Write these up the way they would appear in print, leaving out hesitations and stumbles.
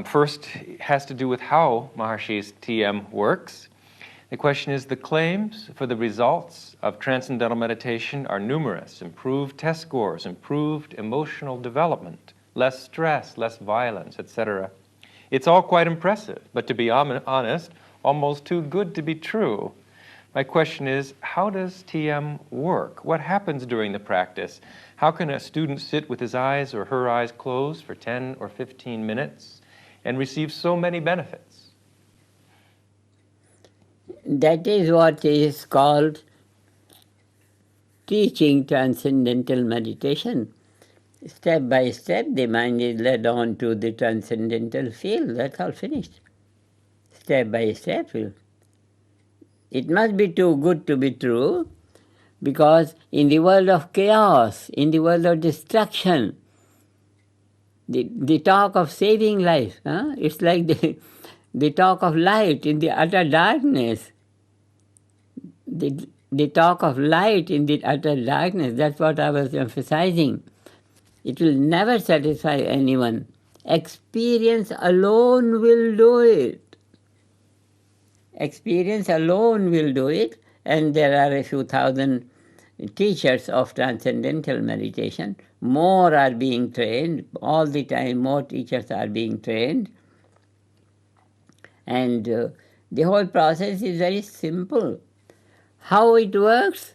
First, it has to do with how Maharishi's TM works. The question is, the claims for the results of transcendental meditation are numerous: improved test scores, improved emotional development, less stress, less violence, etc. It's all quite impressive, but to be honest, almost too good to be true. My question is, how does TM work? What happens during the practice? How can a student sit with his eyes or her eyes closed for 10 or 15 minutes and receive so many benefits? That is what is called teaching transcendental meditation. Step by step, the mind is led on to the transcendental field. That's all finished. Step by step. It must be too good to be true, because in the world of chaos, in the world of destruction, the talk of saving life, it's like the talk of light in the utter darkness. The talk of light in the utter darkness, that's what I was emphasizing. It will never satisfy anyone. Experience alone will do it. Experience alone will do it, and there are a few thousand teachers of transcendental meditation. More are being trained. All the time, more teachers are being trained. And the whole process is very simple. How it works?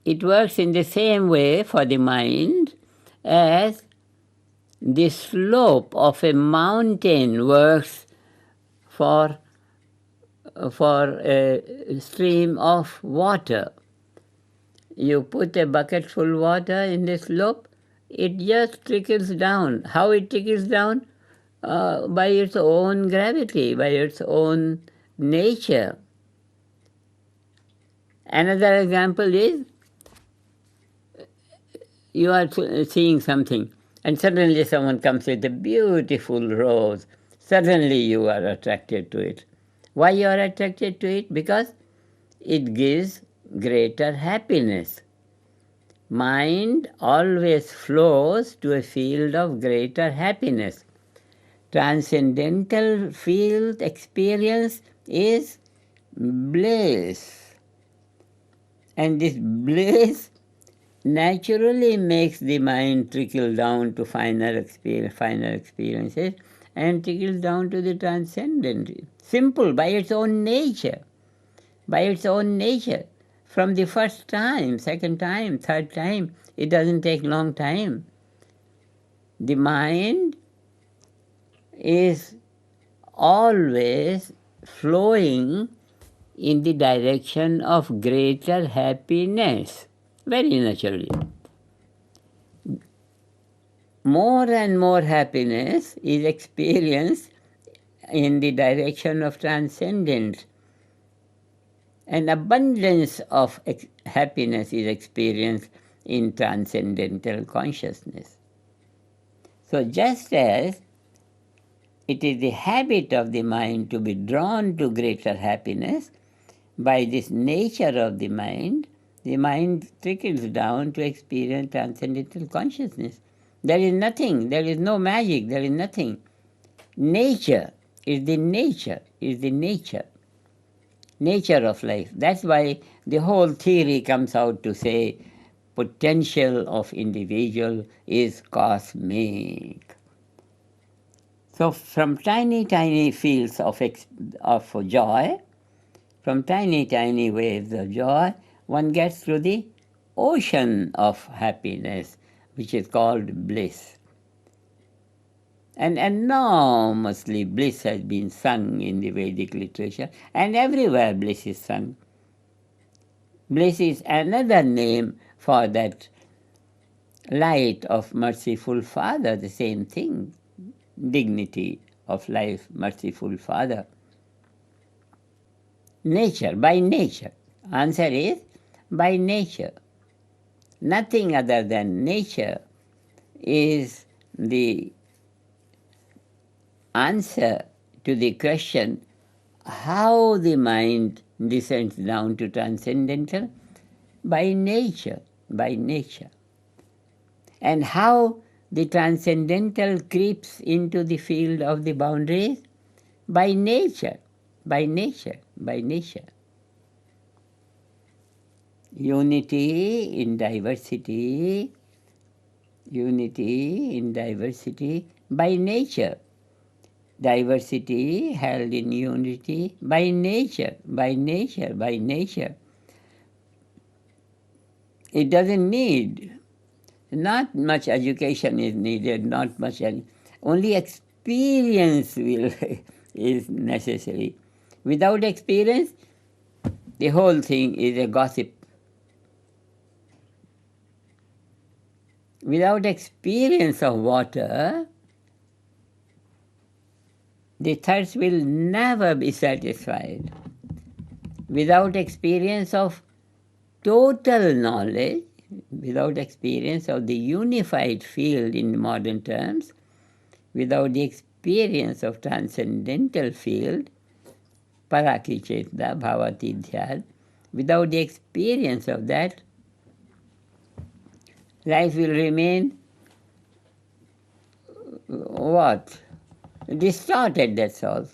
It works in the same way for the mind as the slope of a mountain works for a stream of water. You put a bucketful water in the slope, it just trickles down. How it trickles down? By its own gravity, by its own nature. Another example is, you are seeing something, and suddenly someone comes with a beautiful rose. Suddenly you are attracted to it. Why you are attracted to it? Because it gives greater happiness. Mind always flows to a field of greater happiness. Transcendental field experience is bliss. And this bliss naturally makes the mind trickle down to finer experiences and trickle down to the transcendent. Simple, by its own nature. By its own nature. From the first time, second time, third time, it doesn't take long time. The mind is always flowing in the direction of greater happiness, very naturally. More and more happiness is experienced in the direction of transcendence. An abundance of happiness is experienced in transcendental consciousness. So just as it is the habit of the mind to be drawn to greater happiness, by this nature of the mind trickles down to experience transcendental consciousness. There is nothing, there is no magic, there is nothing. Nature is the nature of life. That's why the whole theory comes out to say potential of individual is cosmic. So from tiny, tiny fields of joy, from tiny, tiny waves of joy, one gets to the ocean of happiness, which is called bliss. And enormously bliss has been sung in the Vedic literature, and everywhere bliss is sung. Bliss is another name for that light of merciful Father, the same thing. Dignity of life, merciful Father. Nature, by nature. Answer is by nature. Nothing other than nature is the answer to the question how the mind descends down to transcendental. By nature. And how the transcendental creeps into the field of the boundaries by nature, by nature, by nature. Unity in diversity, unity in diversity by nature. Diversity held in unity by nature, by nature, by nature. It doesn't need, not much education is needed, not much, only experience is necessary. Without experience, the whole thing is a gossip. Without experience of water, the thirst will never be satisfied. Without experience of total knowledge, without experience of the unified field in modern terms, without the experience of transcendental field, parakichetna, bhavati dhyad, without the experience of that, life will remain what? Distorted, that's all.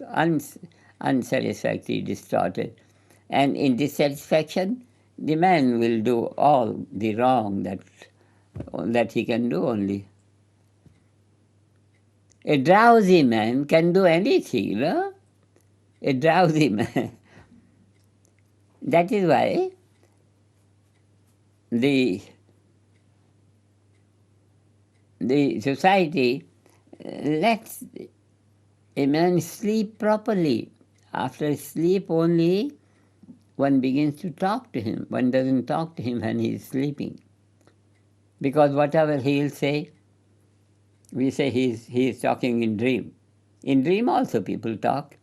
Unsatisfactory, distorted. And in dissatisfaction, the man will do all the wrong that he can do only. A drowsy man can do anything, no? A drowsy man. That is why the society lets a man sleep properly. After sleep only, one begins to talk to him. One doesn't talk to him when he is sleeping. Because whatever he will say, we say he is talking in dream. In dream also people talk,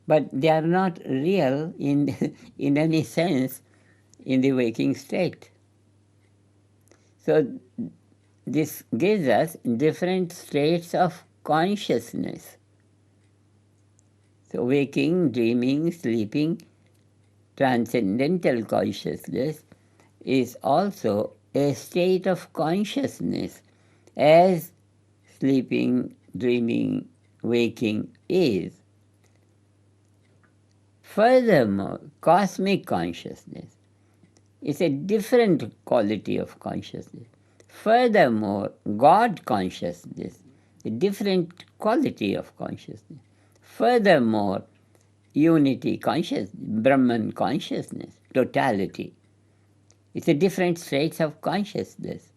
but they are not real in any sense in the waking state. So this gives us different states of consciousness. So waking, dreaming, sleeping, transcendental consciousness is also a state of consciousness, as sleeping, dreaming, waking is. Furthermore, cosmic consciousness is a different quality of consciousness. Furthermore, God consciousness, a different quality of consciousness. Furthermore, unity consciousness, Brahman consciousness, totality. It's a different states of consciousness.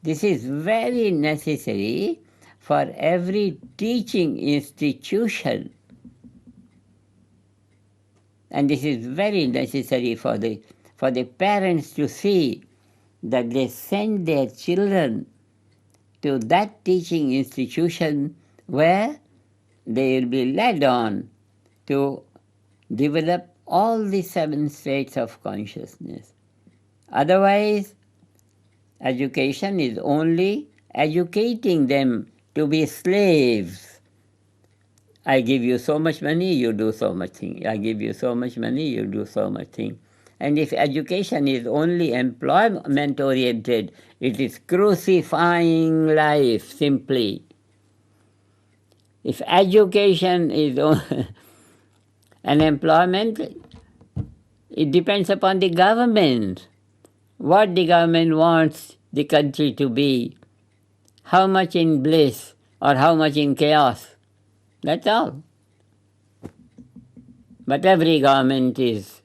This is very necessary for every teaching institution. And this is very necessary for the parents to see that they send their children to that teaching institution where they will be led on to develop all the 7 states of consciousness. Otherwise, education is only educating them to be slaves. I give you so much money, you do so much thing. I give you so much money, you do so much thing. And if education is only employment-oriented, it is crucifying life simply. If education is an employment, it depends upon the government. What the government wants the country to be. How much in bliss or how much in chaos. That's all. But every government is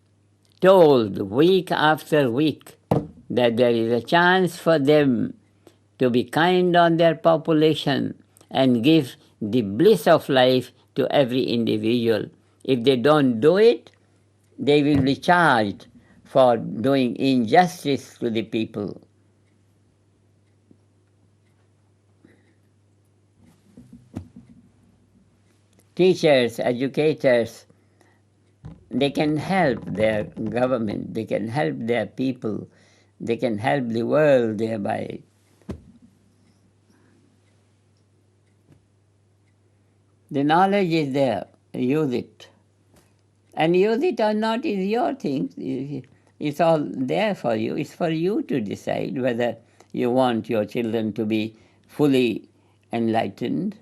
told week after week that there is a chance for them to be kind on their population and give the bliss of life to every individual. If they don't do it, they will be charged for doing injustice to the people. Teachers, educators, they can help their government, they can help their people, they can help the world thereby. The knowledge is there, use it. And use it or not is your thing. It's all there for you. It's for you to decide whether you want your children to be fully enlightened,